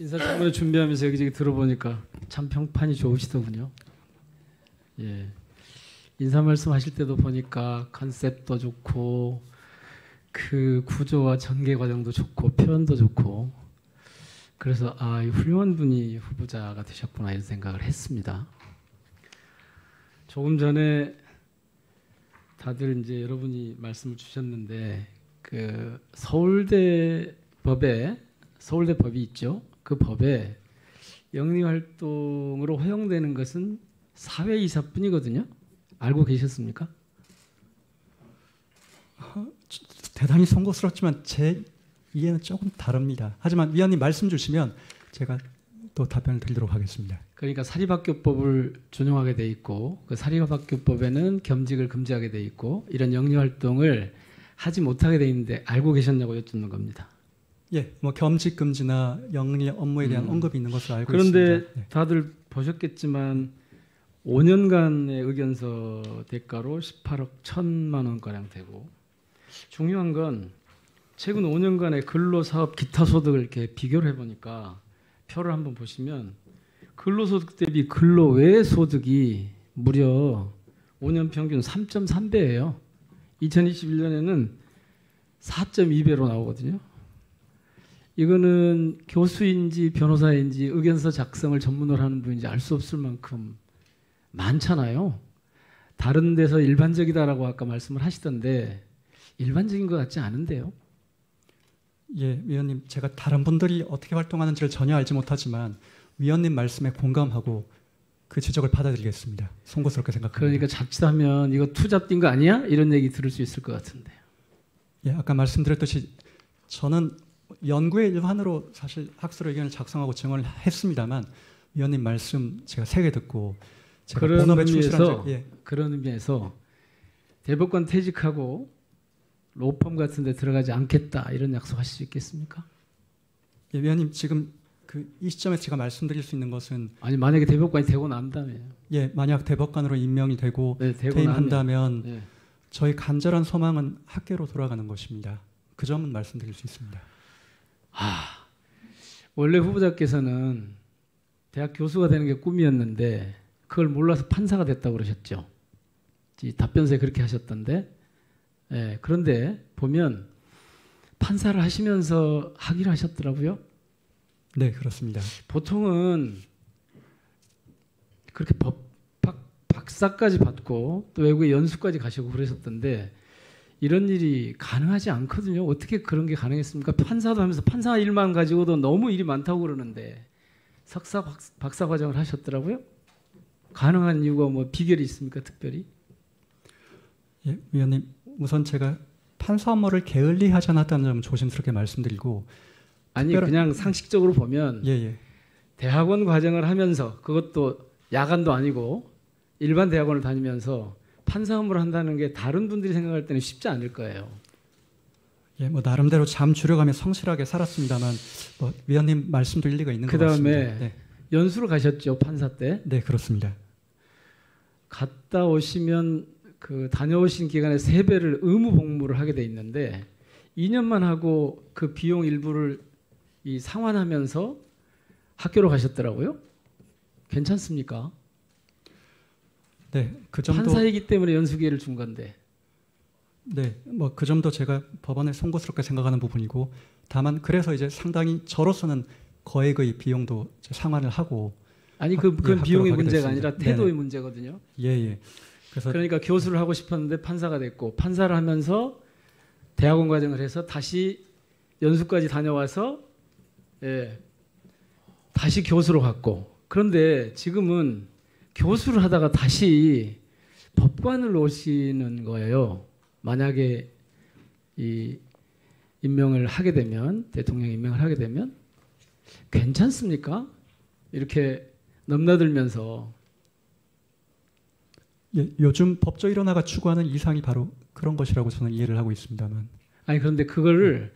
인사청문회 준비하면서 여기저기 들어보니까 참 평판이 좋으시더군요. 예, 인사 말씀하실 때도 보니까 컨셉도 좋고 그 구조와 전개 과정도 좋고 표현도 좋고 그래서 아, 이 훌륭한 분이 후보자가 되셨구나 이런 생각을 했습니다. 조금 전에 다들 이제 여러분이 말씀을 주셨는데 그 서울대 법이 있죠. 그 법에 영리 활동으로 허용되는 것은 사회이사뿐이거든요. 알고 계셨습니까? 대단히 송구스럽지만 제 이해는 조금 다릅니다. 하지만 위원님 말씀 주시면 제가 또 답변을 드리도록 하겠습니다. 그러니까 사립학교법을 준용하게 돼 있고 그 사립학교법에는 겸직을 금지하게 돼 있고 이런 영리 활동을 하지 못하게 돼 있는데 알고 계셨냐고 여쭙는 겁니다. 예, 뭐 겸직 금지나 영리 업무에 대한 언급이 있는 것으로 알고 그런데 있습니다. 네. 다들 보셨겠지만 5년간의 의견서 대가로 18억 1천만 원가량 되고 중요한 건 최근 5년간의 근로사업 기타 소득을 이렇게 비교를 해보니까 표를 한번 보시면 근로소득 대비 근로외 소득이 무려 5년 평균 3.3배예요. 2021년에는 4.2배로 나오거든요. 이거는 교수인지 변호사인지 의견서 작성을 전문으로 하는 분인지 알 수 없을 만큼 많잖아요. 다른 데서 일반적이다라고 아까 말씀을 하시던데 일반적인 것 같지 않은데요. 예, 위원님 제가 다른 분들이 어떻게 활동하는지를 전혀 알지 못하지만 위원님 말씀에 공감하고 그 지적을 받아들이겠습니다. 송구스럽게 생각합니다. 그러니까 자칫하면 이거 투잡 뛴 거 아니야? 이런 얘기 들을 수 있을 것 같은데. 예, 아까 말씀드렸듯이 저는 연구의 일환으로 사실 학술 의견을 작성하고 증언을 했습니다만 위원님 말씀 제가 세게 듣고 제가 본업에 충실한 그런 의미에서 대법관 퇴직하고 로펌 같은 데 들어가지 않겠다 이런 약속하실 수 있겠습니까? 예, 위원님 지금 이 시점에서 제가 말씀드릴 수 있는 것은 아니 만약에 대법관이 되고 난다면요. 예, 만약 대법관으로 임명이 되고 네, 퇴임한다면 네. 저희 간절한 소망은 학계로 돌아가는 것입니다. 그 점은 말씀드릴 수 있습니다. 원래 후보자께서는 대학 교수가 되는 게 꿈이었는데 그걸 몰라서 판사가 됐다고 그러셨죠. 답변서에 그렇게 하셨던데 예, 그런데 보면 판사를 하시면서 학위를 하셨더라고요. 네, 그렇습니다. 보통은 그렇게 박사까지 받고 또 외국에 연수까지 가시고 그러셨던데 이런 일이 가능하지 않거든요. 어떻게 그런 게 가능했습니까? 판사도 하면서 판사 일만 가지고도 너무 일이 많다고 그러는데 석사, 박사 과정을 하셨더라고요. 가능한 이유가 뭐 비결이 있습니까? 특별히? 예, 위원님 우선 제가 판사 업무를 게을리하지 않았다는 점 조심스럽게 말씀드리고 아니 그냥 상식적으로 보면 대학원 과정을 하면서 그것도 야간도 아니고 일반 대학원을 다니면서 판사 업무를 한다는 게 다른 분들이 생각할 때는 쉽지 않을 거예요. 예, 뭐 나름대로 잠 줄여가며 성실하게 살았습니다만 뭐 위원님 말씀도 일리가 있는 것 같습니다. 그다음에 네. 연수를 가셨죠 판사 때? 네, 그렇습니다. 갔다 오시면 그 다녀오신 기간에 3배를 의무 복무를 하게 돼 있는데 2년만 하고 그 비용 일부를 상환하면서 학교로 가셨더라고요. 괜찮습니까? 네, 그 점도 판사이기 때문에 연수 기회를 준 건데. 네, 뭐 그 점도 제가 법원에 송구스럽게 생각하는 부분이고 다만 그래서 이제 상당히 저로서는 거액의 비용도 상환을 하고 아니 그건 비용의 문제가 됐습니다. 아니라 태도의 네네. 문제거든요. 예. 그래서 그러니까 교수를 하고 싶었는데 판사가 됐고 판사를 하면서 대학원 과정을 해서 다시 연수까지 다녀와서 다시 교수로 갔고 그런데 지금은 교수를 하다가 다시 법관을 오시는 거예요. 만약에 이 임명을 하게 되면 대통령 임명을 하게 되면 괜찮습니까? 이렇게 넘나들면서 예, 요즘 법조 일원화가 추구하는 이상이 바로 그런 것이라고 저는 이해를 하고 있습니다만 아니 그런데 그거를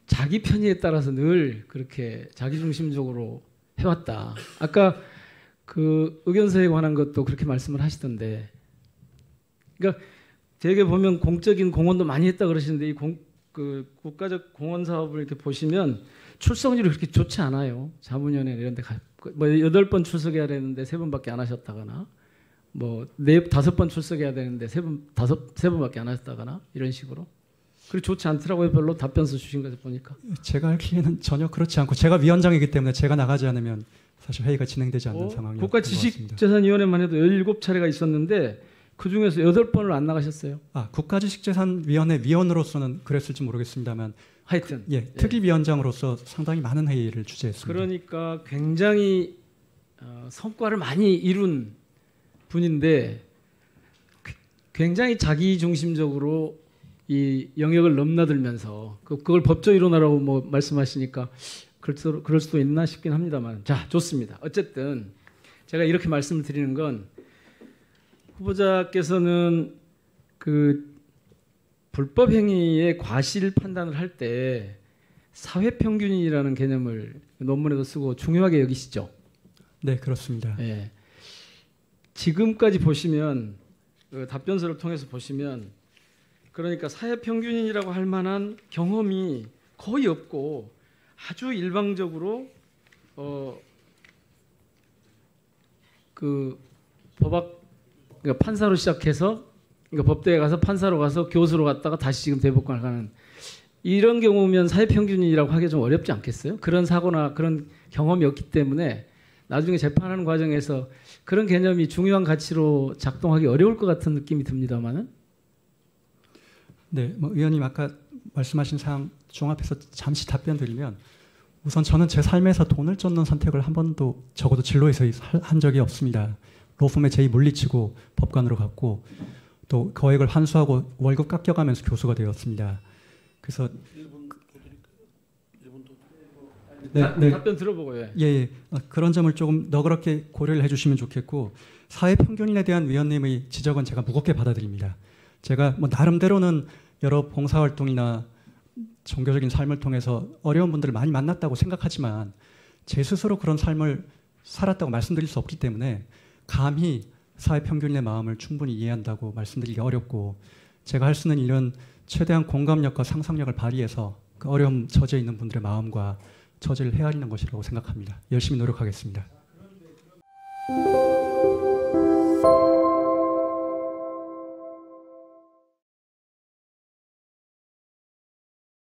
자기 편의에 따라서 늘 그렇게 자기중심적으로 해왔다. 아까 그 의견서에 관한 것도 그렇게 말씀을 하시던데 그러니까 되게 보면 공적인 공헌도 많이 했다 그러시는데 그 국가적 공원 사업을 이렇게 보시면 출석률이 그렇게 좋지 않아요. 자문위원회 이런 데 뭐 8번 출석해야 되는데 3번밖에 안 하셨다거나 뭐 5번 출석해야 되는데 3번밖에 안 하셨다거나 이런 식으로. 그리 좋지 않더라고요. 별로 답변서 주신 것을 보니까. 제가 알기에는 전혀 그렇지 않고 제가 위원장이기 때문에 제가 나가지 않으면 사실 회의가 진행되지 않는 상황이었던 것 같습니다. 국가지식재산위원회만 해도 17차례가 있었는데 그중에서 8번을 안 나가셨어요. 국가지식재산위원회 위원으로서는 그랬을지 모르겠습니다만 하여튼 특위위원장으로서 상당히 많은 회의를 주재했습니다. 그러니까 굉장히 성과를 많이 이룬 분인데 굉장히 자기중심적으로 이 영역을 넘나들면서 그걸 법조 이론하라고 뭐 말씀하시니까 그럴 수도 있나 싶긴 합니다만, 자, 좋습니다. 어쨌든 제가 이렇게 말씀을 드리는 건 후보자께서는 그 불법 행위의 과실 판단을 할 때 사회평균이라는 개념을 논문에도 쓰고 중요하게 여기시죠? 네, 그렇습니다. 예. 지금까지 보시면 그 답변서를 통해서 보시면 그러니까 사회평균이라고 할 만한 경험이 거의 없고 아주 일방적으로 그 그러니까 판사로 시작해서 그러니까 법대에 가서 판사로 가서 교수로 갔다가 다시 지금 대법관을 가는 이런 경우면 사회평균이라고 하기 좀 어렵지 않겠어요? 그런 사고나 그런 경험이 없기 때문에 나중에 재판하는 과정에서 그런 개념이 중요한 가치로 작동하기 어려울 것 같은 느낌이 듭니다만은. 네, 뭐 의원님 아까 말씀하신 사항 종합해서 잠시 답변드리면 우선 저는 제 삶에서 돈을 쫓는 선택을 한 번도 적어도 진로에서 한 적이 없습니다. 로펌에 제이 물리치고 법관으로 갔고 또 거액을 환수하고 월급 깎여가면서 교수가 되었습니다. 그래서 답변 들어보고요. 예. 그런 점을 조금 너그럽게 고려를 해주시면 좋겠고 사회평균인에 대한 위원님의 지적은 제가 무겁게 받아들입니다. 제가 뭐 나름대로는 여러 봉사활동이나 종교적인 삶을 통해서 어려운 분들을 많이 만났다고 생각하지만 제 스스로 그런 삶을 살았다고 말씀드릴 수 없기 때문에 감히 사회평균인의 마음을 충분히 이해한다고 말씀드리기 어렵고 제가 할 수 있는 일은 최대한 공감력과 상상력을 발휘해서 그 어려움 처지에 있는 분들의 마음과 처지를 헤아리는 것이라고 생각합니다. 열심히 노력하겠습니다.